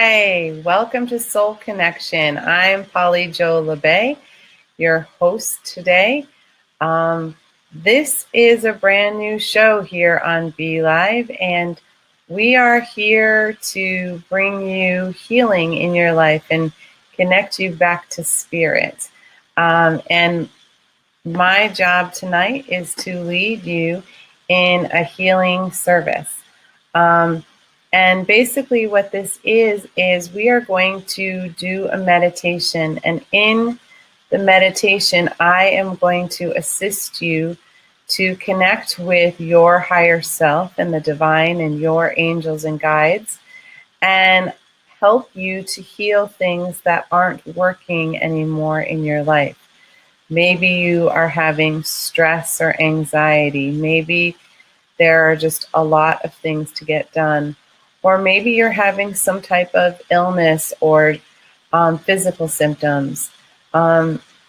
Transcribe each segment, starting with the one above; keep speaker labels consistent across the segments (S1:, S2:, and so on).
S1: Hi, welcome to Soul Connection. I'm Polly Jo Labbe, your host today. This is a brand new show here on Be Live, and we are here to bring you healing in your life and connect you back to spirit. And my job tonight is to lead you in a healing service. And basically what this is we are going to do a meditation. And in the meditation, I am going to assist you to connect with your higher self and the divine and your angels and guides, and help you to heal things that aren't working anymore in your life. Maybe you are having stress or anxiety. Maybe there are just a lot of things to get done. Or maybe you're having some type of illness or physical symptoms.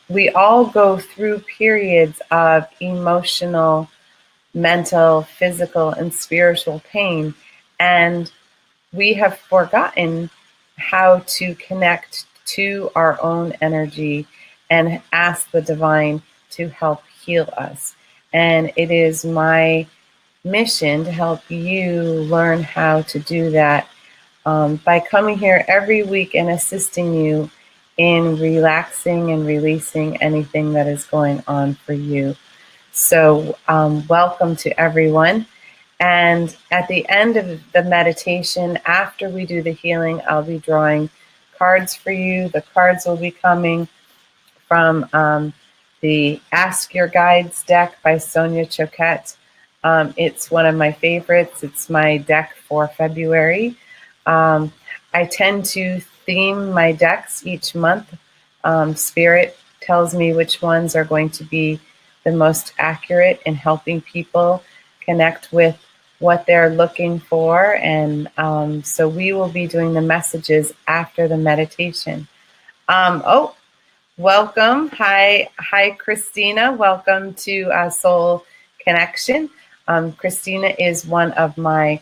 S1: We all go through periods of emotional, mental, physical, and spiritual pain. And we have forgotten how to connect to our own energy and ask the divine to help heal us. And it is my mission to help you learn how to do that by coming here every week and assisting you in relaxing and releasing anything that is going on for you. So welcome to everyone. And at the end of the meditation, after we do the healing, I'll be drawing cards for you. The cards will be coming from the Ask Your Guides deck by Sonia Choquette. It's one of my favorites. It's my deck for February. I tend to theme my decks each month. Spirit tells me which ones are going to be the most accurate in helping people connect with what they're looking for. And so we will be doing the messages after the meditation. Welcome. Hi, Christina. Welcome to Soul Connection. Christina is one of my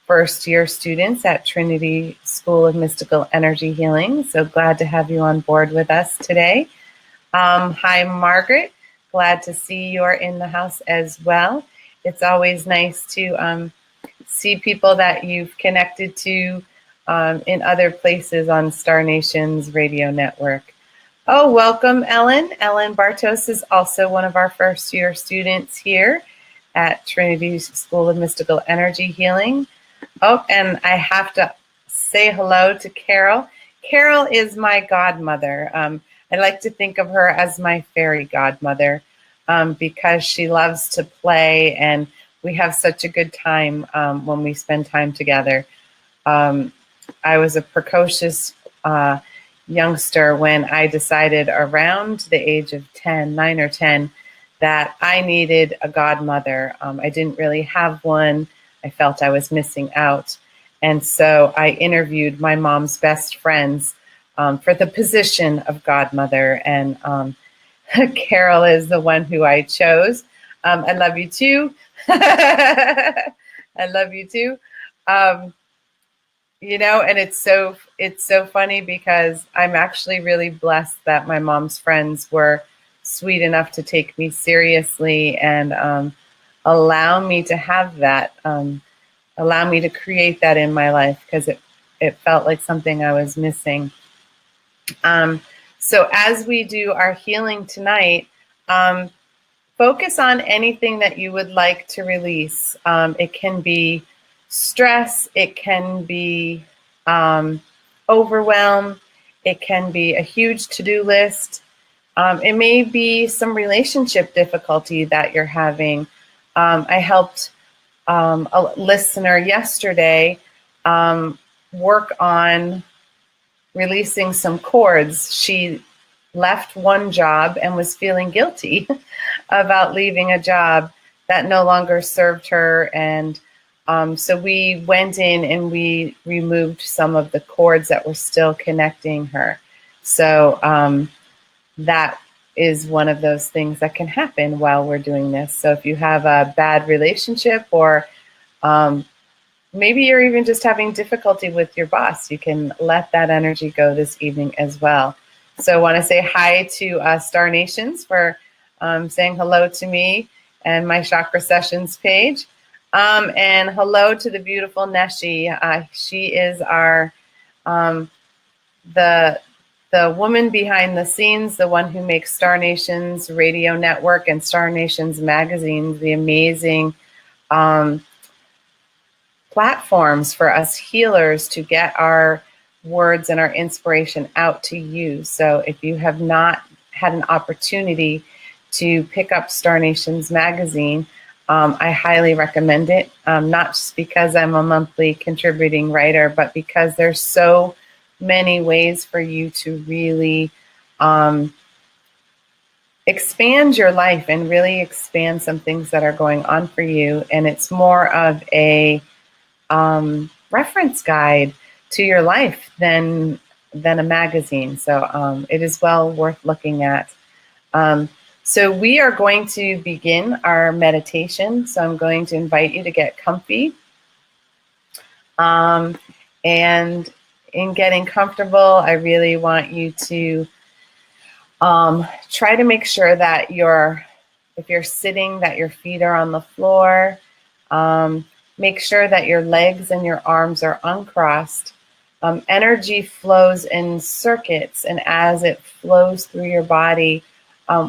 S1: first-year students at Trinity School of Mystical Energy Healing. So glad to have you on board with us today. Hi, Margaret. Glad to see you're in the house as well. It's always nice to see people that you've connected to in other places on Star Nation's radio network. Oh, welcome, Ellen. Ellen Bartos is also one of our first-year students here at Trinity School of Mystical Energy Healing. Oh, and I have to say hello to Carol. Carol is my godmother. I like to think of her as my fairy godmother because she loves to play, and we have such a good time when we spend time together. I was a precocious youngster when I decided around the age of 9 or 10, that I needed a godmother. I didn't really have one. I felt I was missing out. And so I interviewed my mom's best friends for the position of godmother. And Carol is the one who I chose. I love you too. I love you too. And it's so funny because I'm actually really blessed that my mom's friends were sweet enough to take me seriously and allow me to have that, allow me to create that in my life, because it felt like something I was missing. So as we do our healing tonight, focus on anything that you would like to release. It can be stress, it can be overwhelm, it can be a huge to-do list. It may be some relationship difficulty that you're having. I helped a listener yesterday work on releasing some cords. She left one job and was feeling guilty about leaving a job that no longer served her. And so we went in and we removed some of the cords that were still connecting her. So that is one of those things that can happen while we're doing this. So if you have a bad relationship or maybe you're even just having difficulty with your boss. You can let that energy go this evening as well. So I want to say hi to Star Nations for saying hello to me and my Chakra Sessions page. And hello to the beautiful Neshi. She is our the woman behind the scenes, the one who makes Star Nations Radio Network and Star Nations Magazine, the amazing platforms for us healers to get our words and our inspiration out to you. So if you have not had an opportunity to pick up Star Nations Magazine, I highly recommend it, not just because I'm a monthly contributing writer, but because there's so many ways for you to really expand your life and really expand some things that are going on for you. And it's more of a reference guide to your life than a magazine. So it is well worth looking at. So we are going to begin our meditation. So I'm going to invite you to get comfy. And in getting comfortable, I really want you to try to make sure that if you're sitting, that your feet are on the floor. Make sure that your legs and your arms are uncrossed. Energy flows in circuits, and as it flows through your body,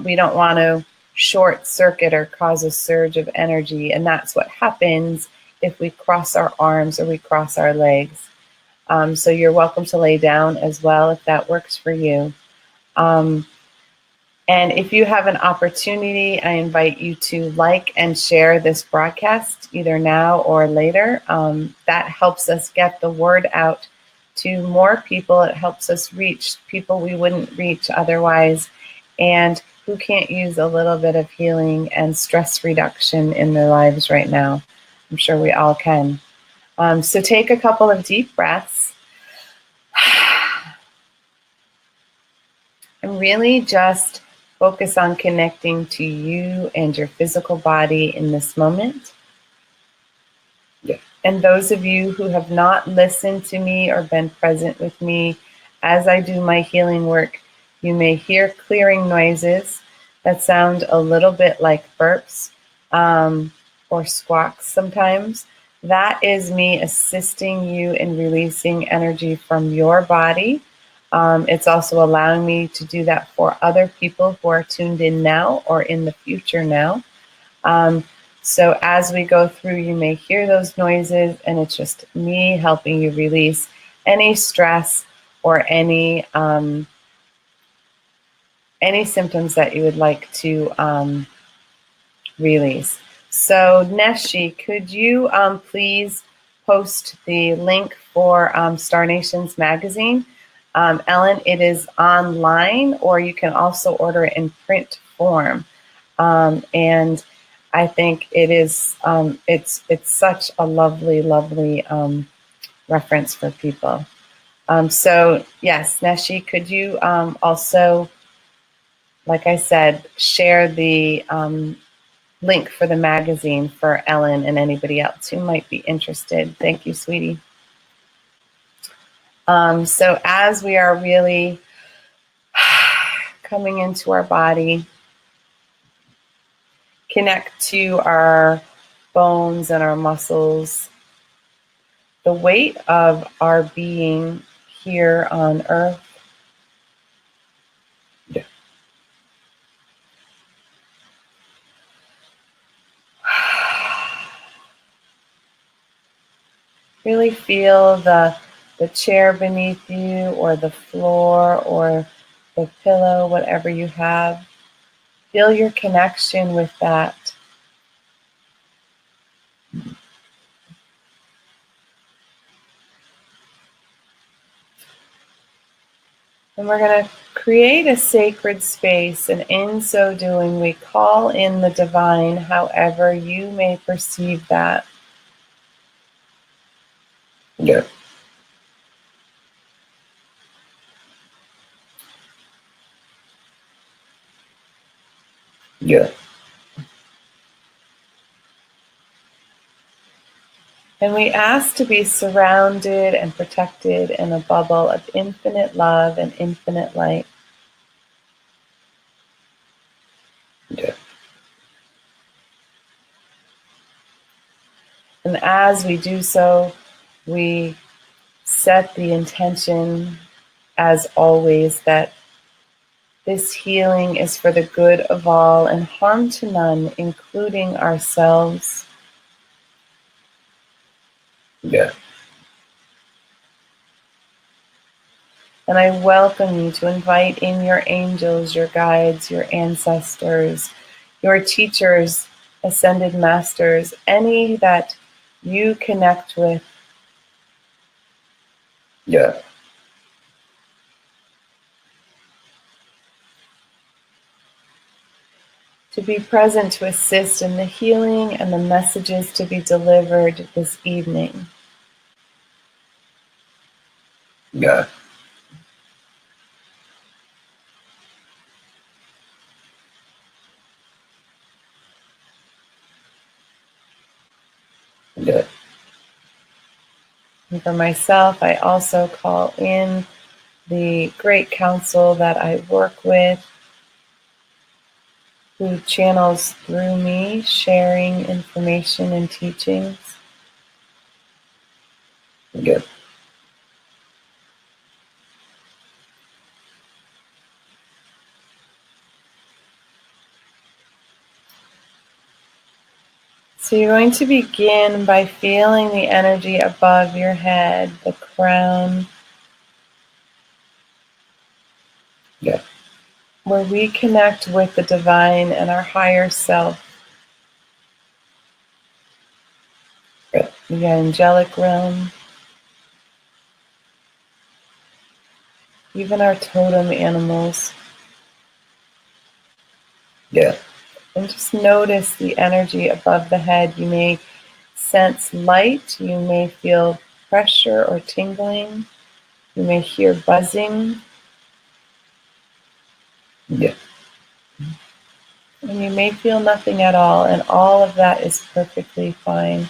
S1: we don't want to short circuit or cause a surge of energy, and that's what happens if we cross our arms or we cross our legs. So you're welcome to lay down as well if that works for you. And if you have an opportunity, I invite you to like and share this broadcast either now or later. That helps us get the word out to more people. It helps us reach people we wouldn't reach otherwise, and who can't use a little bit of healing and stress reduction in their lives right now. I'm sure we all can. So take a couple of deep breaths and really just focus on connecting to you and your physical body in this moment. Yeah. And those of you who have not listened to me or been present with me as I do my healing work, you may hear clearing noises that sound a little bit like burps or squawks sometimes. That is me assisting you in releasing energy from your body. It's also allowing me to do that for other people who are tuned in now or in the future now. So as we go through, you may hear those noises, and it's just me helping you release any stress or any symptoms that you would like to release. So Neshi, could you please post the link for Star Nations Magazine? Ellen, it is online, or you can also order it in print form. And I think it is, it's such a lovely, lovely reference for people. So yes, Neshi, could you also, like I said, share the link for the magazine for Ellen and anybody else who might be interested? Thank you, sweetie. So as we are really coming into our body, connect to our bones and our muscles, the weight of our being here on earth. Yeah. Really feel the chair beneath you, or the floor, or the pillow, whatever you have. Feel your connection with that. And we're going to create a sacred space, and in so doing, we call in the divine however you may perceive that. Yeah. Yeah. And we ask to be surrounded and protected in a bubble of infinite love and infinite light.
S2: Yeah.
S1: And as we do so, we set the intention, as always, that this healing is for the good of all and harm to none, including ourselves.
S2: Yeah.
S1: And I welcome you to invite in your angels, your guides, your ancestors, your teachers, ascended masters, any that you connect with.
S2: Yeah.
S1: To be present to assist in the healing and the messages to be delivered this evening.
S2: Yeah. Yeah.
S1: And for myself, I also call in the great council that I work with, who channels through me, sharing information and teachings.
S2: Yeah.
S1: So you're going to begin by feeling the energy above your head, the crown,
S2: Yeah.
S1: where we connect with the divine and our higher self,
S2: Yeah.
S1: the angelic realm, even our totem animals.
S2: Yeah.
S1: And just notice the energy above the head. You may sense light, you may feel pressure or tingling, you may hear buzzing,
S2: Yeah.
S1: and you may feel nothing at all, and all of that is perfectly fine.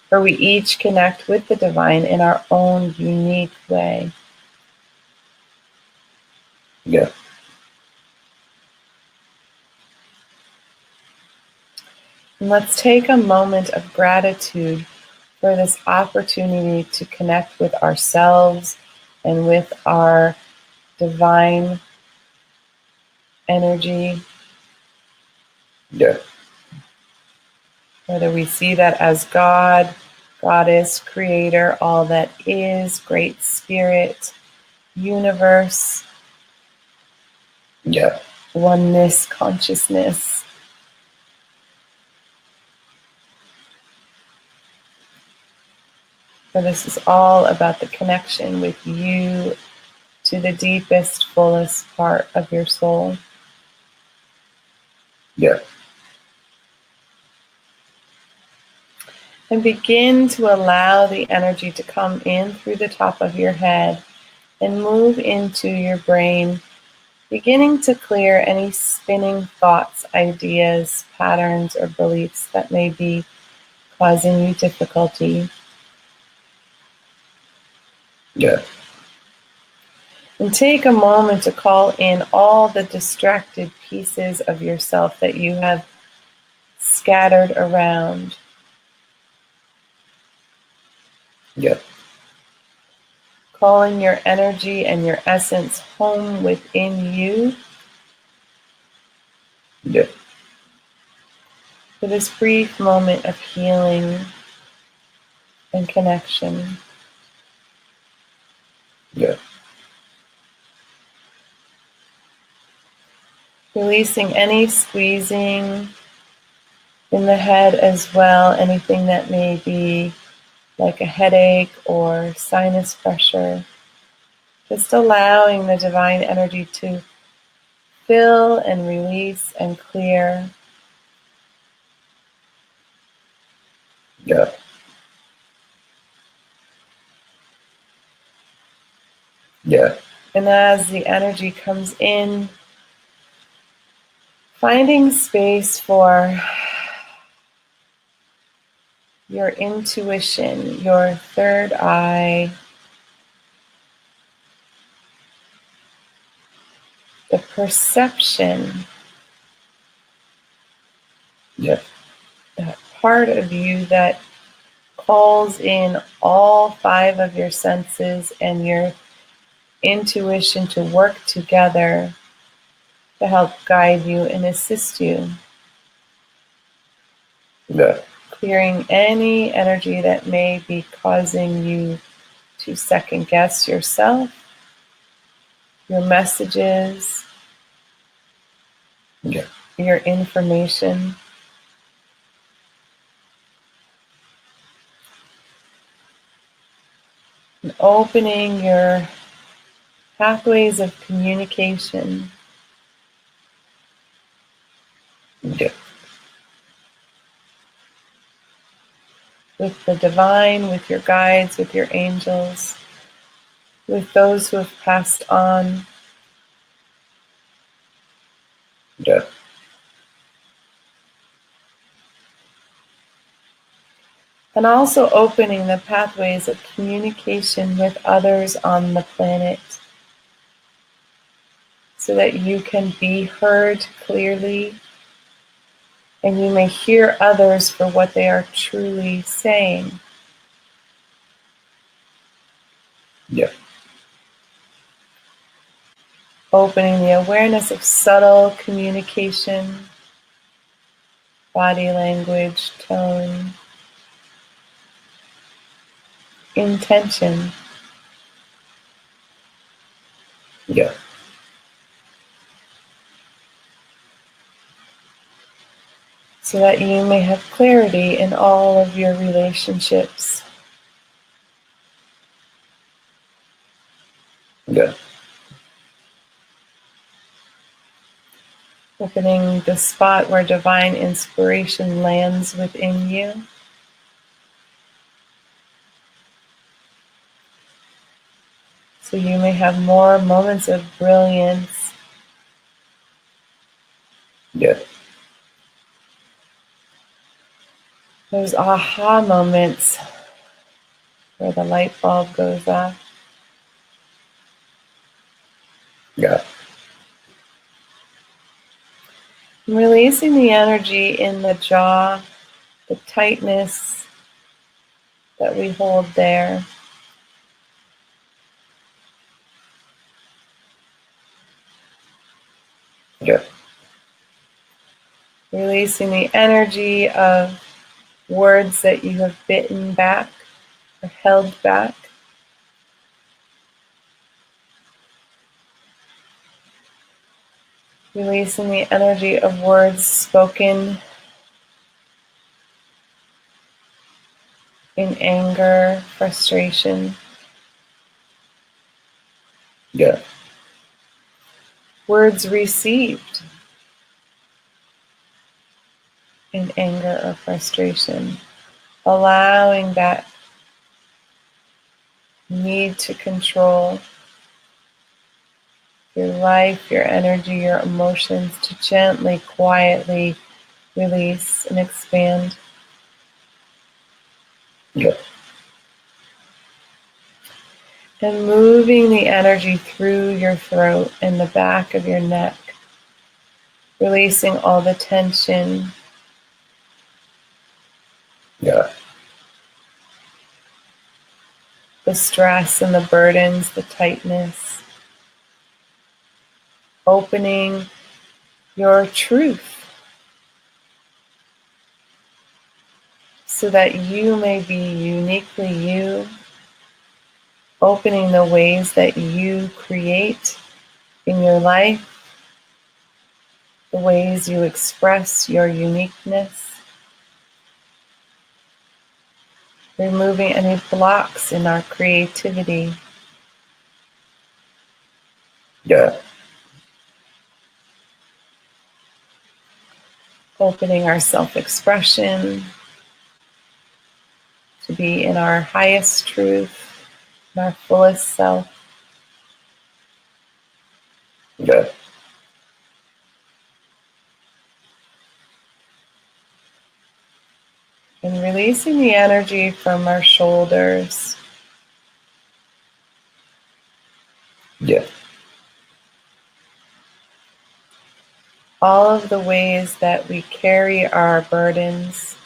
S1: For we each connect with the divine in our own unique way.
S2: Yeah.
S1: And let's take a moment of gratitude for this opportunity to connect with ourselves and with our divine energy,
S2: Yeah.
S1: whether we see that as God, Goddess, Creator, all that is, Great Spirit, Universe,
S2: Yeah.
S1: oneness, consciousness. For this is all about the connection with you to the deepest, fullest part of your soul.
S2: Yeah.
S1: And begin to allow the energy to come in through the top of your head and move into your brain, beginning to clear any spinning thoughts, ideas, patterns, or beliefs that may be causing you difficulty.
S2: Yeah.
S1: And take a moment to call in all the distracted pieces of yourself that you have scattered around.
S2: Yeah.
S1: Calling your energy and your essence home within you
S2: Yeah.
S1: for this brief moment of healing and connection.
S2: Yeah.
S1: Releasing any squeezing in the head as well, anything that may be like a headache or sinus pressure. Just allowing the divine energy to fill and release and clear.
S2: Yeah. Yeah.
S1: And as the energy comes in, finding space for your intuition, your third eye, the perception,
S2: Yeah.
S1: that part of you that calls in all 5 of your senses and your intuition to work together to help guide you and assist you,
S2: Yeah.
S1: clearing any energy that may be causing you to second guess yourself, your messages,
S2: Yeah.
S1: your information. And opening your pathways of communication
S2: Yeah.
S1: with the divine, with your guides, with your angels, with those who have passed on,
S2: Yeah.
S1: and also opening the pathways of communication with others on the planet so that you can be heard clearly and you may hear others for what they are truly saying.
S2: Yeah.
S1: Opening the awareness of subtle communication, body language, tone, intention,
S2: Yeah.
S1: so that you may have clarity in all of your relationships.
S2: Yeah.
S1: Opening the spot where divine inspiration lands within you. So you may have more moments of brilliance,
S2: Yeah.
S1: those aha moments where the light bulb goes off.
S2: Yeah.
S1: Releasing the energy in the jaw, the tightness that we hold there.
S2: Yeah.
S1: Releasing the energy of words that you have bitten back or held back. Releasing the energy of words spoken in anger, frustration.
S2: Yeah.
S1: Words received in anger or frustration. Allowing that need to control your life, your energy, your emotions to gently, quietly release and expand.
S2: Yeah.
S1: And moving the energy through your throat and the back of your neck, releasing all the tension,
S2: Yeah.
S1: the stress and the burdens, the tightness. Opening your truth so that you may be uniquely you, opening the ways that you create in your life, the ways you express your uniqueness, removing any blocks in our creativity,
S2: Yeah.
S1: opening our self-expression to be in our highest truth, in our fullest self.
S2: Yeah.
S1: And releasing the energy from our shoulders.
S2: Yeah.
S1: All of the ways that we carry our burdens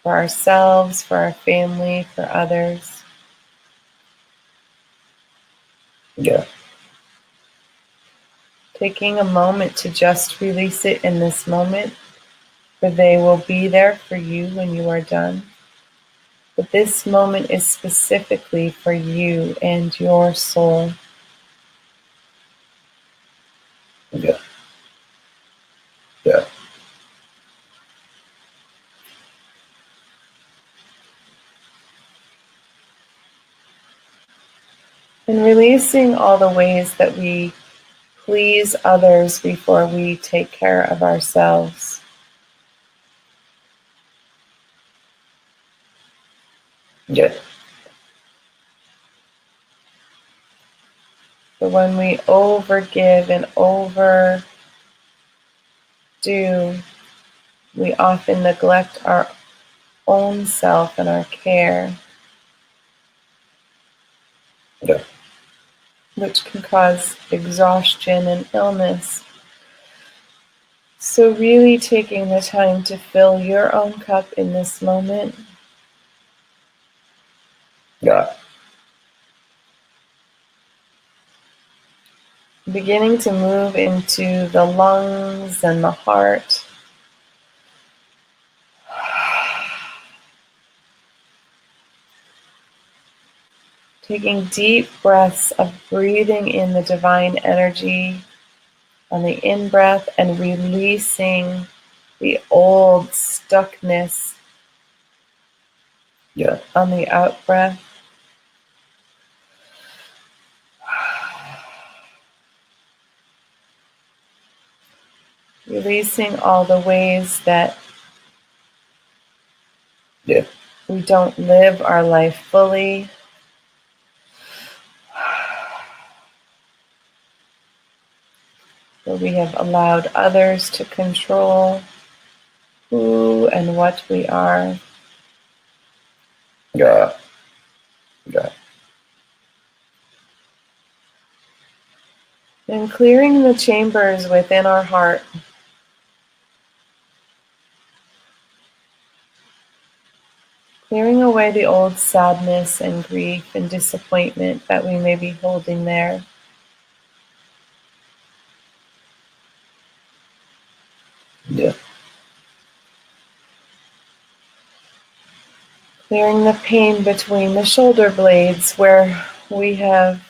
S1: for ourselves, for our family, for others.
S2: Yeah.
S1: Taking a moment to just release it in this moment, for they will be there for you when you are done. But this moment is specifically for you and your soul.
S2: Yeah. Yeah.
S1: And releasing all the ways that we please others before we take care of ourselves.
S2: Yeah.
S1: But when we overgive and overdo, we often neglect our own self and our care,
S2: Yeah.
S1: which can cause exhaustion and illness. So really taking the time to fill your own cup in this moment.
S2: Yeah.
S1: Beginning to move into the lungs and the heart. Taking deep breaths of breathing in the divine energy on the in-breath and releasing the old stuckness
S2: Yeah.
S1: on the out-breath. Releasing all the ways that
S2: Yeah.
S1: we don't live our life fully. Where we have allowed others to control who and what we are.
S2: Yeah. Yeah.
S1: And clearing the chambers within our heart. Clearing away the old sadness and grief and disappointment that we may be holding there.
S2: Yeah.
S1: Clearing the pain between the shoulder blades where we have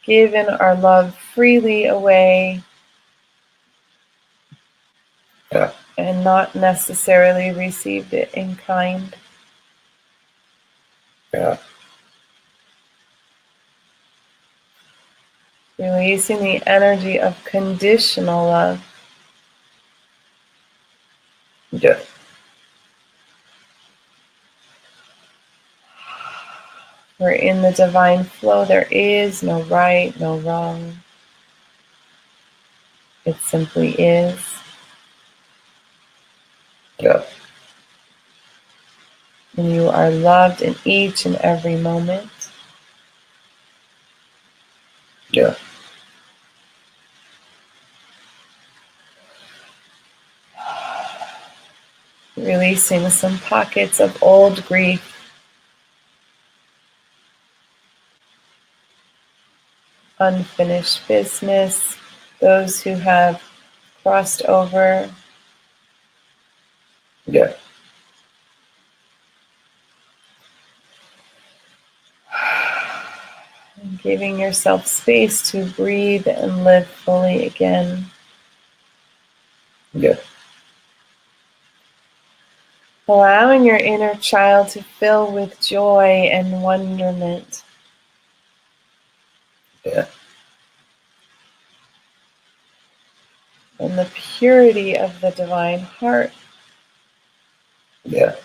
S1: given our love freely away
S2: Yeah.
S1: and not necessarily received it in kind.
S2: Yeah.
S1: Releasing the energy of conditional love.
S2: Yeah.
S1: We're in the divine flow. There is no right, no wrong. It simply is.
S2: Yeah.
S1: And you are loved in each and every moment.
S2: Yeah.
S1: Releasing some pockets of old grief. Unfinished business. Those who have crossed over.
S2: Yeah.
S1: And giving yourself space to breathe and live fully again.
S2: Yeah.
S1: Allowing your inner child to fill with joy and wonderment.
S2: Yeah.
S1: And the purity of the divine heart.
S2: Yeah.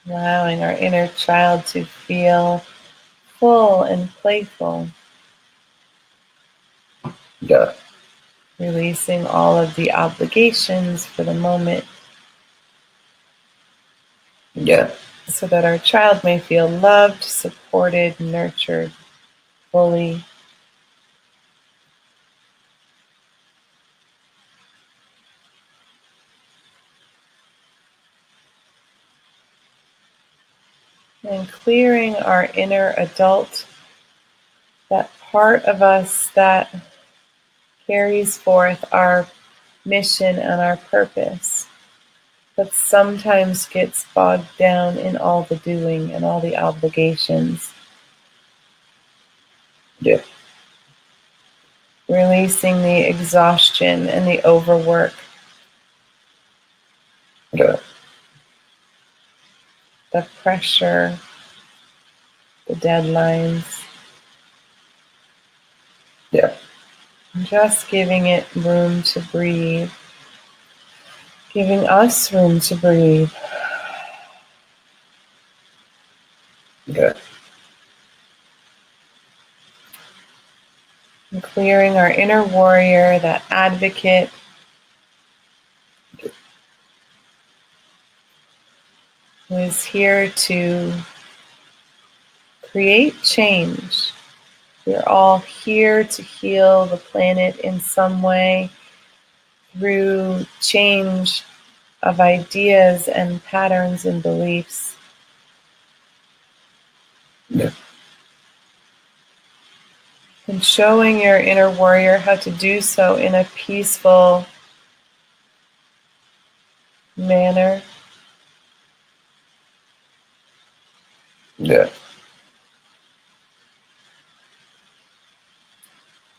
S1: Allowing our inner child to feel full and playful.
S2: Yeah.
S1: Releasing all of the obligations for the moment
S2: Yeah.
S1: so that our child may feel loved, supported, nurtured fully. And clearing our inner adult, that part of us that carries forth our mission and our purpose, but sometimes gets bogged down in all the doing and all the obligations.
S2: Yeah.
S1: Releasing the exhaustion and the overwork,
S2: Yeah.
S1: the pressure, the deadlines.
S2: Yeah.
S1: Just giving it room to breathe, giving us room to breathe.
S2: Yeah.
S1: And clearing our inner warrior, that advocate, who is here to create change. We're all here to heal the planet in some way through change of ideas and patterns and beliefs.
S2: Yeah.
S1: And showing your inner warrior how to do so in a peaceful manner.
S2: Yeah.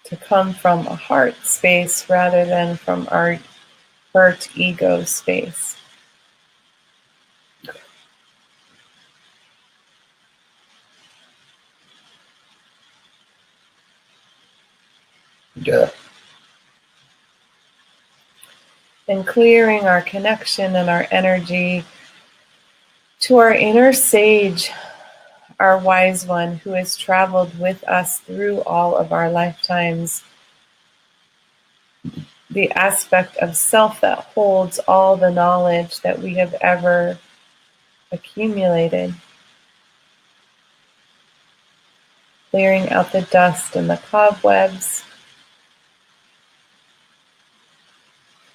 S1: To come from a heart space rather than from our hurt ego space.
S2: Yeah.
S1: And clearing our connection and our energy to our inner sage, our wise one who has traveled with us through all of our lifetimes. The aspect of self that holds all the knowledge that we have ever accumulated. Clearing out the dust and the cobwebs.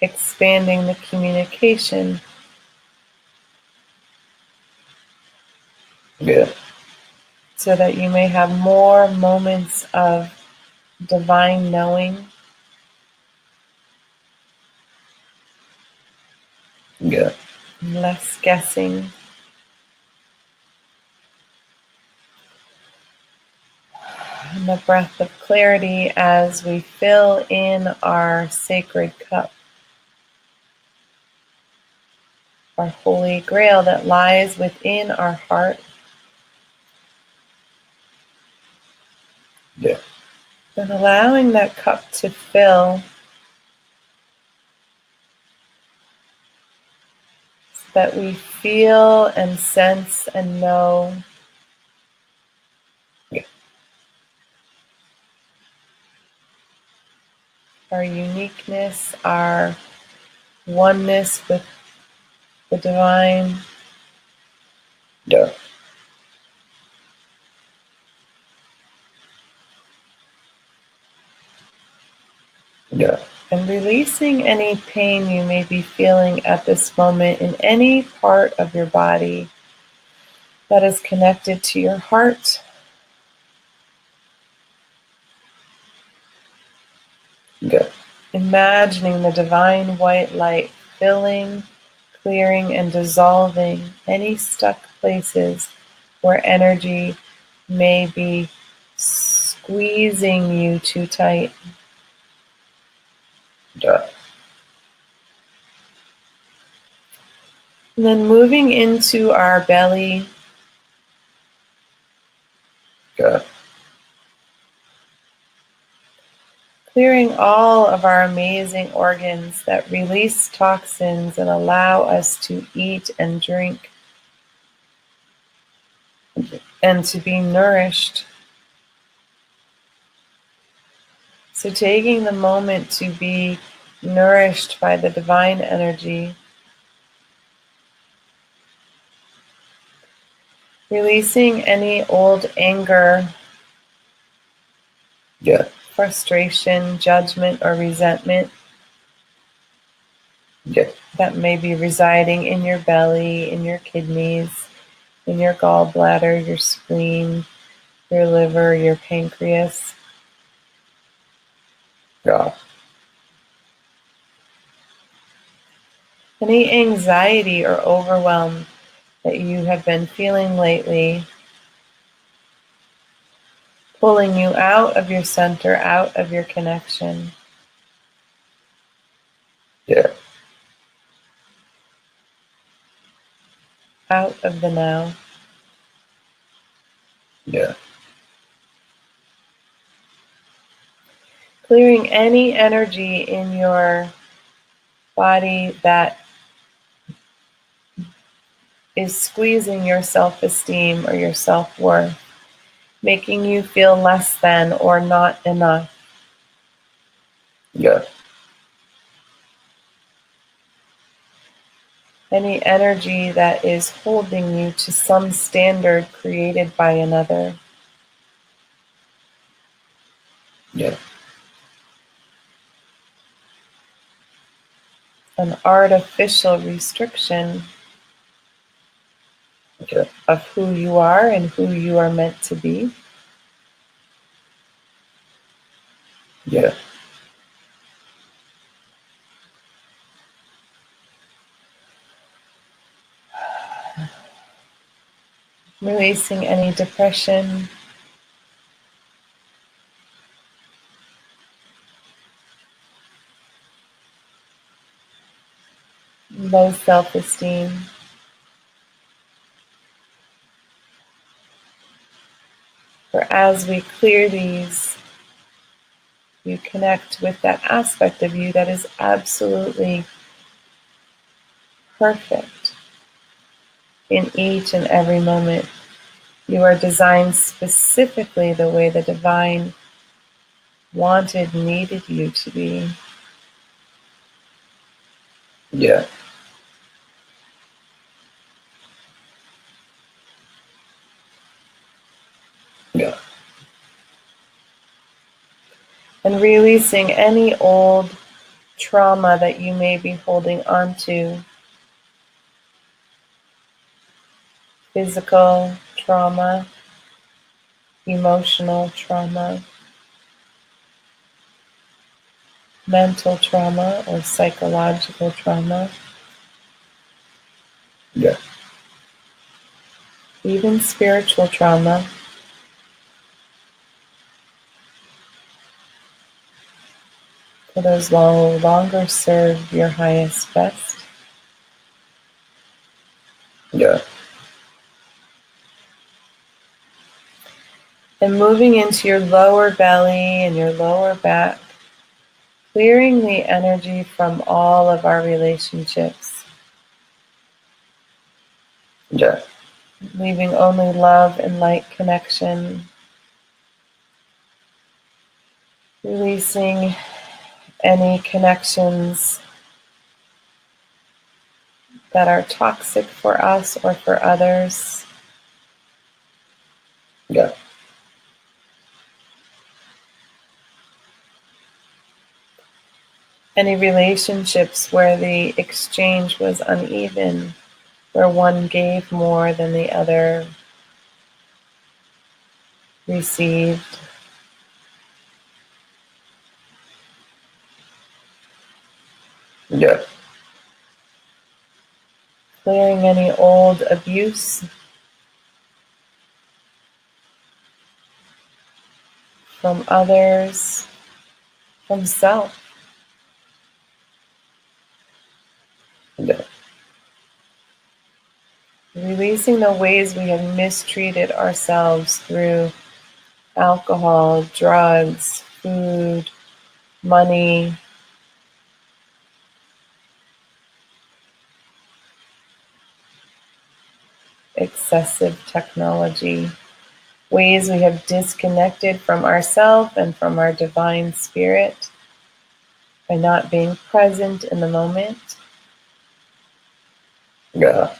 S1: Expanding the communication.
S2: Yeah.
S1: So that you may have more moments of divine knowing.
S2: Yeah.
S1: Less guessing. And the breath of clarity as we fill in our sacred cup. Our holy grail that lies within our heart.
S2: Yeah.
S1: And allowing that cup to fill so that we feel and sense and know our uniqueness, our oneness with the divine.
S2: Yeah. Yeah.
S1: And releasing any pain you may be feeling at this moment in any part of your body that is connected to your heart.
S2: Yeah.
S1: Imagining the divine white light filling, clearing, and dissolving any stuck places where energy may be squeezing you too tight.
S2: Yeah.
S1: And then moving into our belly,
S2: Yeah.
S1: clearing all of our amazing organs that release toxins and allow us to eat and drink and to be nourished. So taking the moment to be nourished by the divine energy, releasing any old anger,
S2: Yeah.
S1: frustration, judgment, or resentment
S2: Yeah.
S1: that may be residing in your belly, in your kidneys, in your gallbladder, your spleen, your liver, your pancreas.
S2: Yeah.
S1: Any anxiety or overwhelm that you have been feeling lately, pulling you out of your center, out of your connection,
S2: Yeah.
S1: out of the now.
S2: Yeah.
S1: Clearing any energy in your body that is squeezing your self-esteem or your self-worth, making you feel less than or not enough.
S2: Yeah.
S1: Any energy that is holding you to some standard created by another.
S2: Yeah.
S1: An artificial restriction
S2: Okay.
S1: of who you are and who you are meant to be.
S2: Yeah.
S1: Releasing any depression, low self-esteem. For as we clear these, you connect with that aspect of you that is absolutely perfect in each and every moment. You are designed specifically the way the divine wanted, needed you to be.
S2: Yeah. Yeah.
S1: And releasing any old trauma that you may be holding onto. Physical trauma, emotional trauma, mental trauma or psychological trauma,
S2: Yeah.
S1: even spiritual trauma. For those no longer serve your highest best.
S2: Yeah.
S1: And moving into your lower belly and your lower back, clearing the energy from all of our relationships,
S2: Yeah.
S1: leaving only love and light connection, releasing any connections that are toxic for us or for others.
S2: Yeah.
S1: Any relationships where the exchange was uneven, where one gave more than the other received.
S2: Yeah.
S1: Clearing any old abuse from others, from self.
S2: Yeah.
S1: Releasing the ways we have mistreated ourselves through alcohol, drugs, food, money, excessive technology, ways we have disconnected from ourselves and from our divine spirit by not being present in the moment.
S2: Yeah.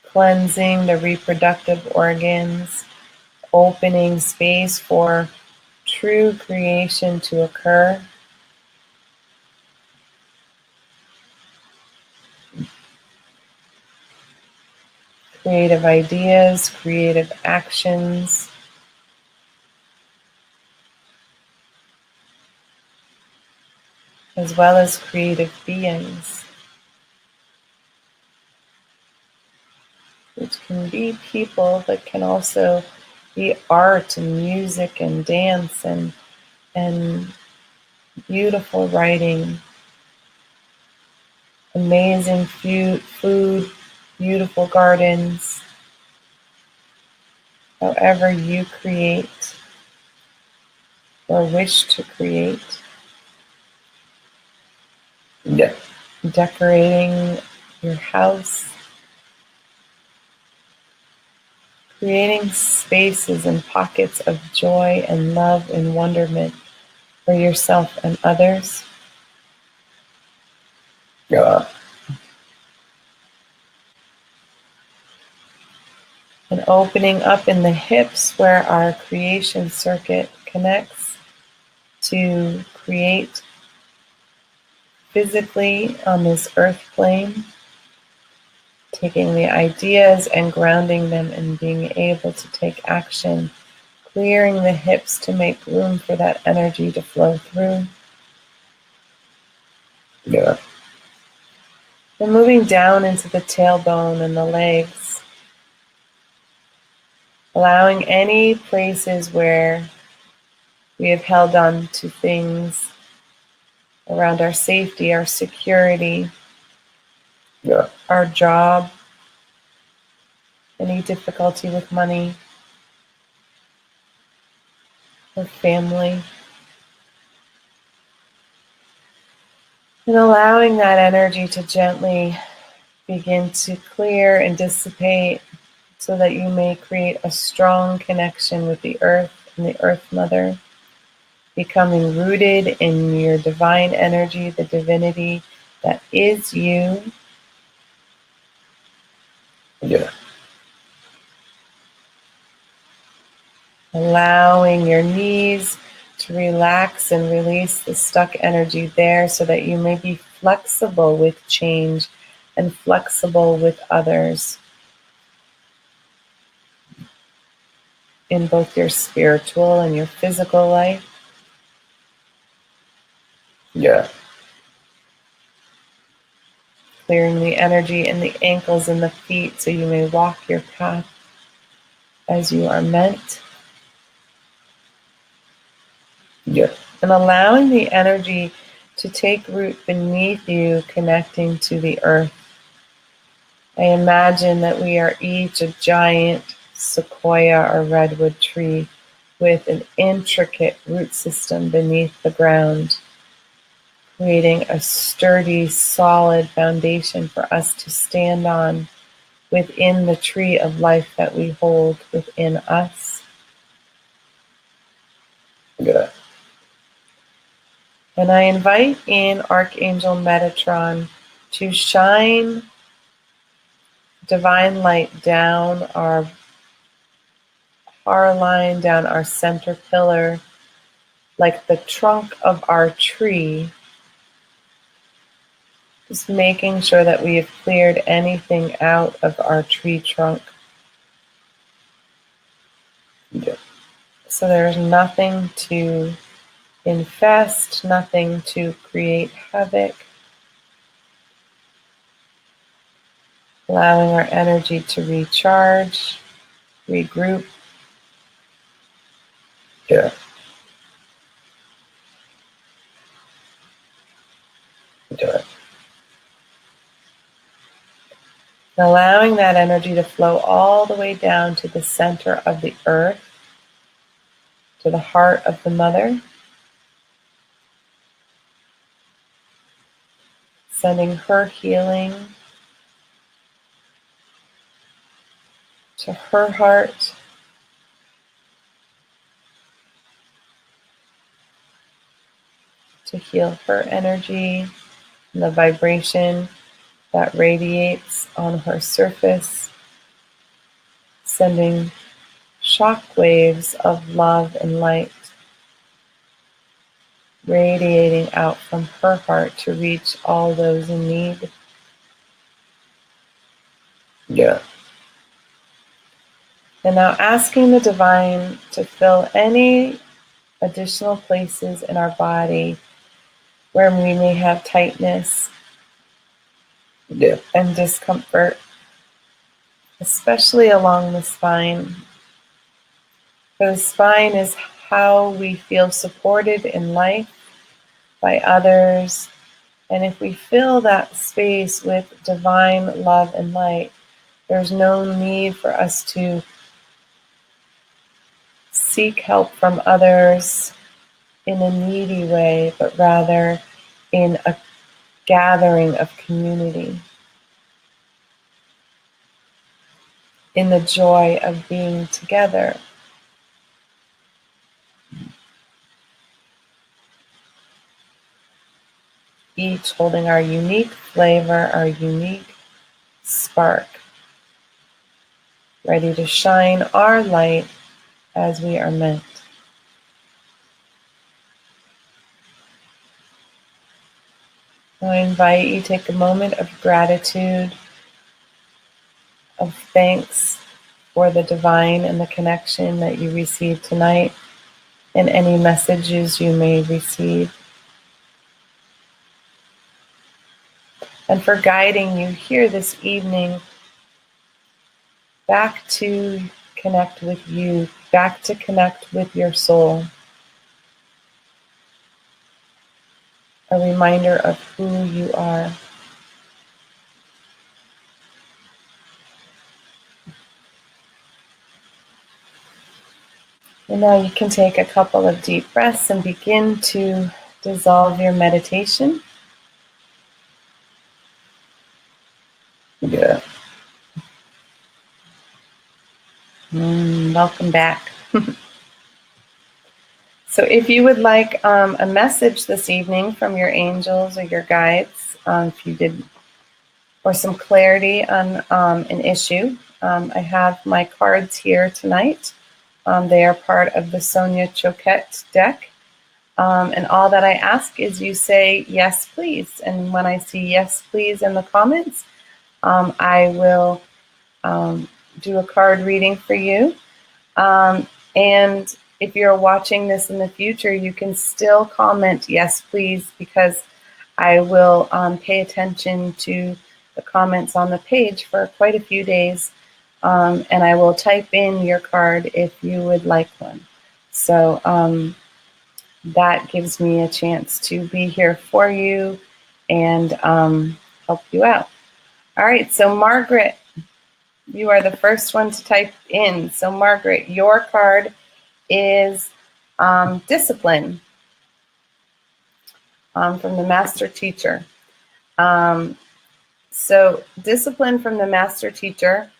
S1: Cleansing the reproductive organs, opening space for true creation to occur. Creative ideas, creative actions, as well as creative beings, which can be people, but can also be art and music and dance and beautiful writing, amazing food, beautiful gardens, however you create or wish to create.
S2: Yeah.
S1: Decorating your house, creating spaces and pockets of joy and love and wonderment for yourself and others.
S2: Yeah.
S1: And opening up in the hips where our creation circuit connects to create physically on this earth plane, taking the ideas and grounding them and being able to take action, clearing the hips to make room for that energy to flow through.
S2: Yeah.
S1: And moving down into the tailbone and the legs, allowing any places where we have held on to things around our safety, our security,
S2: Yeah.
S1: our job, any difficulty with money or family. And allowing that energy to gently begin to clear and dissipate so that you may create a strong connection with the earth and the earth mother, becoming rooted in your divine energy, the divinity that is you.
S2: Yeah.
S1: Allowing your knees to relax and release the stuck energy there so that you may be flexible with change and flexible with others in both your spiritual and your physical life.
S2: Yeah.
S1: Clearing the energy in the ankles and the feet so you may walk your path as you are meant.
S2: Yeah.
S1: And allowing the energy to take root beneath you, connecting to the earth. I imagine that we are each a giant sequoia or redwood tree with an intricate root system beneath the ground, creating a sturdy, solid foundation for us to stand on within the tree of life that we hold within us.
S2: Yeah.
S1: And I invite in Archangel Metatron to shine divine light down our line, down our center pillar, like the trunk of our tree, just making sure that we have cleared anything out of our tree trunk.
S2: Yeah.
S1: So there's nothing to infest, nothing to create havoc. Allowing our energy to recharge, regroup.
S2: Yeah. Yeah.
S1: Allowing that energy to flow all the way down to the center of the earth, to the heart of the mother. sending her healing to her heart, to heal her energy and the vibration that radiates on her surface, sending shock waves of love and light radiating out from her heart to reach all those in need.
S2: Yeah.
S1: And now asking the divine to fill any additional places in our body where we may have tightness
S2: Yeah.
S1: and discomfort, especially along the spine. The spine is how we feel supported in life by others. And if we fill that space with divine love and light, there's no need for us to seek help from others in a needy way, but rather in a gathering of community, in the joy of being together. Each holding our unique flavor, our unique spark, ready to shine our light as we are meant. I invite you to take a moment of gratitude, of thanks for the divine and the connection that you received tonight and any messages you may receive. And for guiding you here this evening back to connect with you, back to connect with your soul. A reminder of who you are. And now you can take a couple of deep breaths and begin to dissolve your meditation.
S2: Yeah.
S1: Welcome back. So if you would like a message this evening from your angels or your guides, if you did, or some clarity on an issue, I have my cards here tonight. They are part of the Sonia Choquette deck. And all that I ask is you say, yes, please. And when I see yes, please in the comments, I will do a card reading for you. And if you're watching this in the future, you can still comment, yes, please, because I will pay attention to the comments on the page for quite a few days. And I will type in your card if you would like one. So that gives me a chance to be here for you and help you out. All right, so Margaret, you are the first one to type in. So Margaret, your card is discipline from the Master Teacher. So discipline from the Master Teacher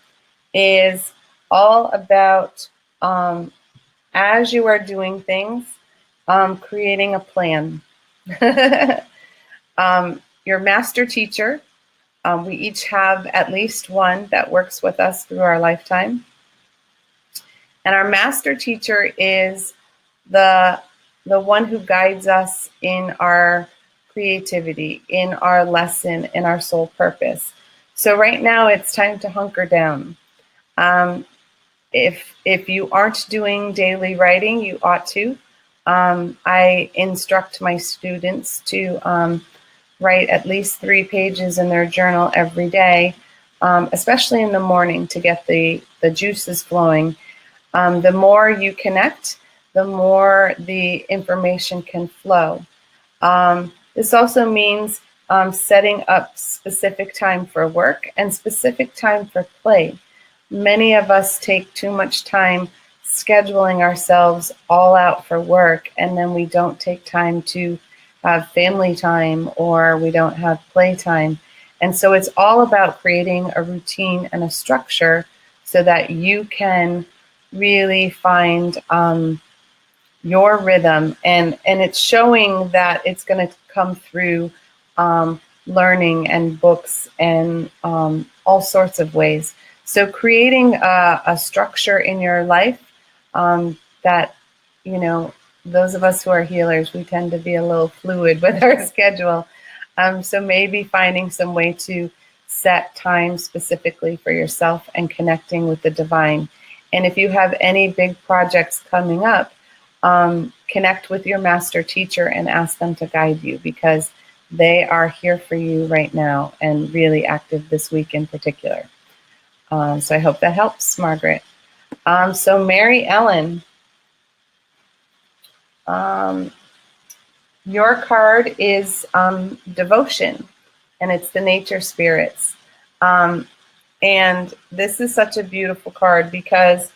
S1: is all about, as you are doing things, creating a plan. Your Master Teacher, we each have at least one that works with us through our lifetime. And our Master Teacher is the one who guides us in our creativity, in our lesson, in our soul purpose. So right now it's time to hunker down. If you aren't doing daily writing, you ought to. I instruct my students to write at least 3 pages in their journal every day, especially in the morning to get the juices flowing. The more you connect, the more the information can flow. This also means setting up specific time for work and specific time for play. Many of us take too much time scheduling ourselves all out for work, and then we don't take time to have family time or we don't have playtime. And so it's all about creating a routine and a structure so that you can really find your rhythm. And it's showing that it's going to come through learning and books and all sorts of ways. So creating a structure in your life that, you know, those of us who are healers, we tend to be a little fluid with our schedule. So maybe finding some way to set time specifically for yourself and connecting with the divine. And if you have any big projects coming up, connect with your master teacher and ask them to guide you, because they are here for you right now and really active this week in particular. So I hope that helps, Margaret. So Mary Ellen, your card is devotion, and it's the nature spirits. And this is such a beautiful card because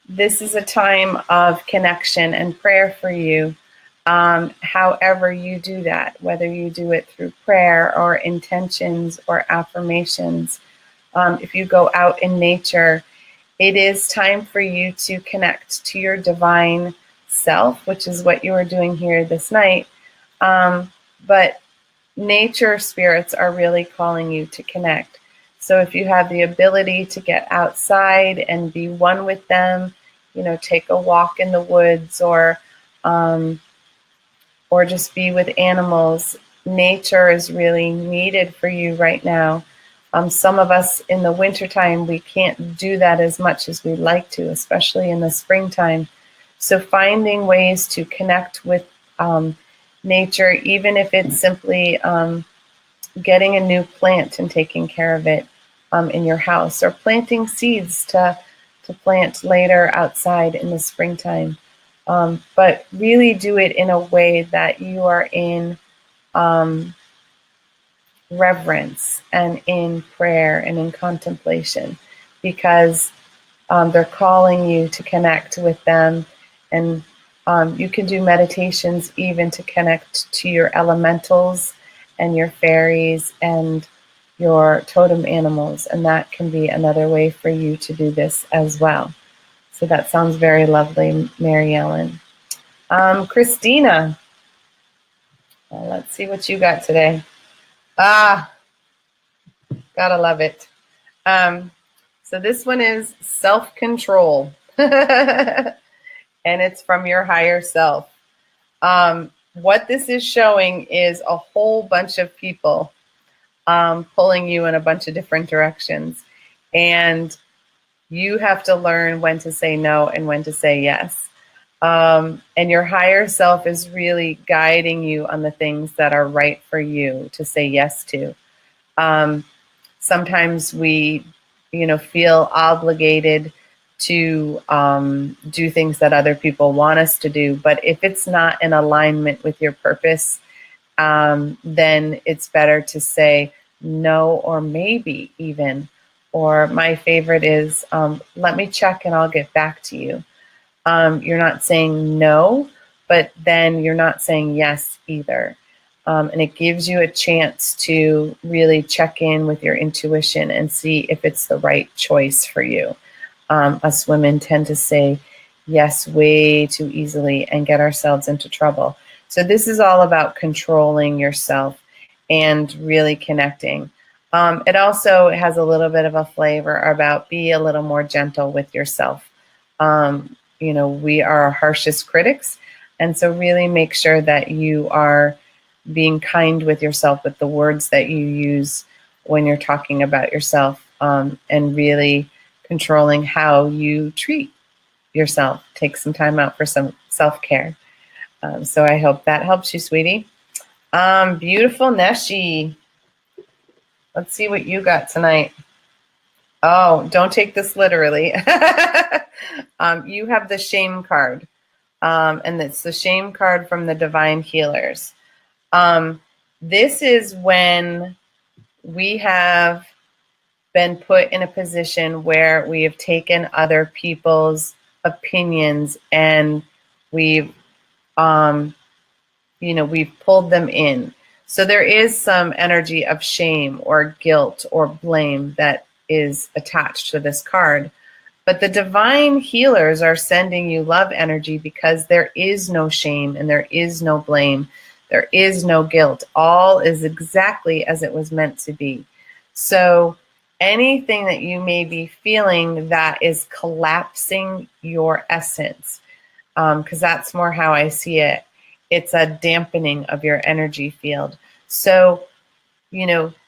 S1: this is a time of connection and prayer for you. However you do that, whether you do it through prayer or intentions or affirmations, if you go out in nature, it is time for you to connect to your divine self, which is what you are doing here this night. But nature spirits are really calling you to connect. So if you have the ability to get outside and be one with them, you know, take a walk in the woods or just be with animals, nature is really needed for you right now. Some of us in the wintertime, we can't do that as much as we'd like to, especially in the springtime. So finding ways to connect with nature, even if it's simply getting a new plant and taking care of it in your house, or planting seeds to plant later outside in the springtime. But really do it in a way that you are in reverence and in prayer and in contemplation, because they're calling you to connect with them. And you can do meditations even to connect to your elementals and your fairies and your totem animals. And that can be another way for you to do this as well. So that sounds very lovely, Mary Ellen. Christina, let's see what you got today. Gotta love it. So this one is self-control. And it's from your higher self. What this is showing is a whole bunch of people pulling you in a bunch of different directions. And you have to learn when to say no and when to say yes. And your higher self is really guiding you on the things that are right for you to say yes to. Sometimes we, feel obligated to do things that other people want us to do. But if it's not in alignment with your purpose, then it's better to say no, or maybe even. Or my favorite is, let me check and I'll get back to you. You're not saying no, but then you're not saying yes either. And it gives you a chance to really check in with your intuition and see if it's the right choice for you. Us women tend to say yes way too easily and get ourselves into trouble. So this is all about controlling yourself and really connecting. It also has a little bit of a flavor about be a little more gentle with yourself. We are our harshest critics. And so really make sure that you are being kind with yourself with the words that you use when you're talking about yourself, and really controlling how you treat yourself. Take some time out for some self-care. So I hope that helps you, sweetie. Beautiful Neshi. Let's see what you got tonight. Oh, don't take this literally. You have the shame card. And it's the shame card from the Divine Healers. This is when we have been put in a position where we have taken other people's opinions and we've we've pulled them in. So there is some energy of shame or guilt or blame that is attached to this card. But the divine healers are sending you love energy because there is no shame and there is no blame. There is no guilt. All is exactly as it was meant to be. So anything that you may be feeling that is collapsing your essence, because that's more how I see it, it's a dampening of your energy field. So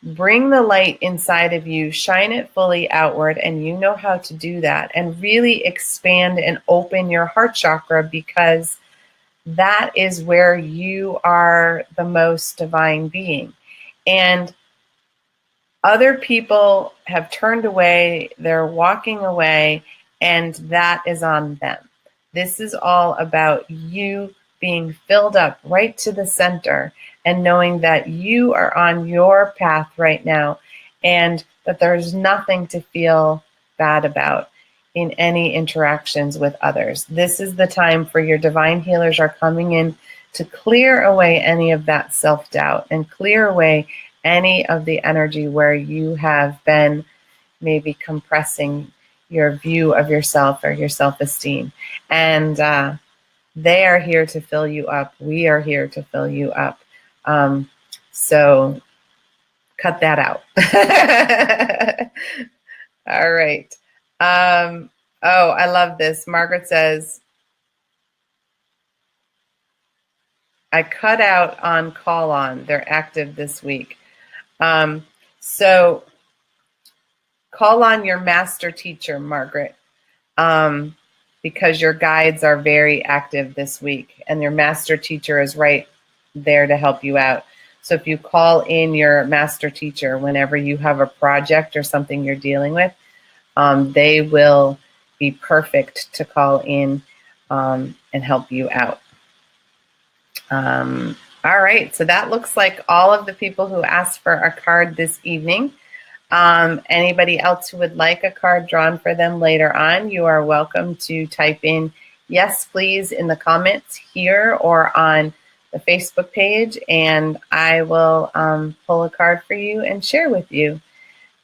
S1: bring the light inside of you, shine it fully outward, and you know how to do that, and really expand and open your heart chakra, because that is where you are the most divine being. And other people have turned away, they're walking away, and that is on them. This is all about you being filled up right to the center and knowing that you are on your path right now and that there's nothing to feel bad about in any interactions with others. This is the time for your divine healers are coming in to clear away any of that self-doubt and clear away any of the energy where you have been maybe compressing your view of yourself or your self-esteem. And they are here to fill you up. We are here to fill you up. So cut that out. All right. I love this. Margaret says, I cut out on call on. They're active this week. So call on your master teacher, Margaret, because your guides are very active this week and your master teacher is right there to help you out. So if you call in your master teacher whenever you have a project or something you're dealing with, they will be perfect to call in and help you out. All right, so that looks like all of the people who asked for a card this evening. Anybody else who would like a card drawn for them later on, you are welcome to type in yes, please in the comments here or on the Facebook page, and I will pull a card for you and share with you.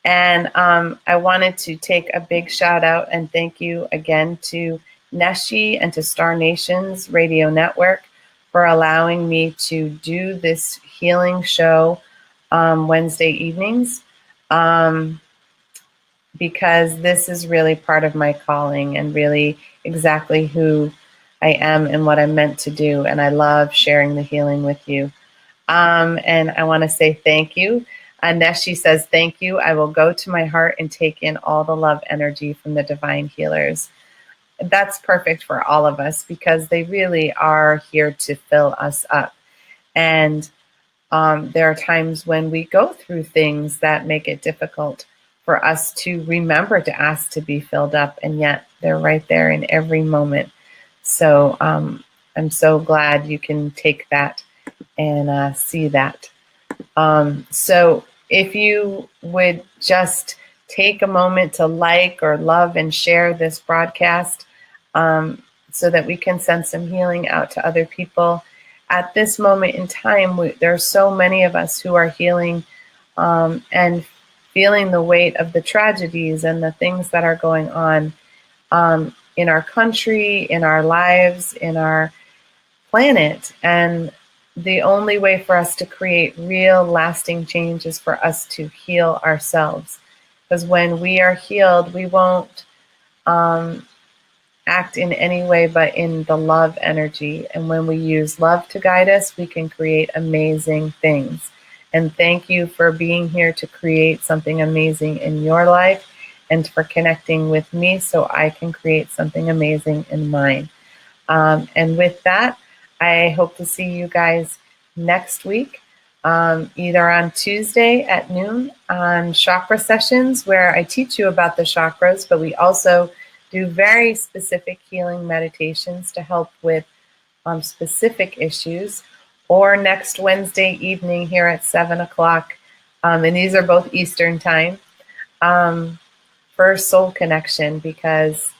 S1: And I wanted to take a big shout out and thank you again to Neshi and to Star Nations Radio Network for allowing me to do this healing show Wednesday evenings, because this is really part of my calling and really exactly who I am and what I'm meant to do. And I love sharing the healing with you. And I want to say thank you. Neshi says, thank you. I will go to my heart and take in all the love energy from the divine healers. That's perfect for all of us because they really are here to fill us up. And there are times when we go through things that make it difficult for us to remember to ask to be filled up, and yet they're right there in every moment. So I'm so glad you can take that and see that. So if you would just take a moment to like or love and share this broadcast so that we can send some healing out to other people. At this moment in time, there are so many of us who are healing and feeling the weight of the tragedies and the things that are going on in our country, in our lives, in our planet. And the only way for us to create real lasting change is for us to heal ourselves. Because when we are healed, we won't act in any way but in the love energy. And when we use love to guide us, we can create amazing things. And thank you for being here to create something amazing in your life and for connecting with me so I can create something amazing in mine. And with that, I hope to see you guys next week, either on Tuesday at noon on chakra sessions where I teach you about the chakras, but we also do very specific healing meditations to help with specific issues, or next Wednesday evening here at 7 o'clock, and these are both Eastern time, for soul connection, because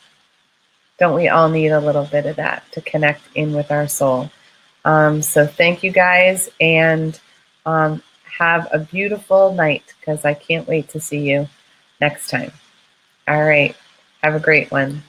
S1: don't we all need a little bit of that to connect in with our soul? So thank you guys, and have a beautiful night, because I can't wait to see you next time. All right. Have a great one.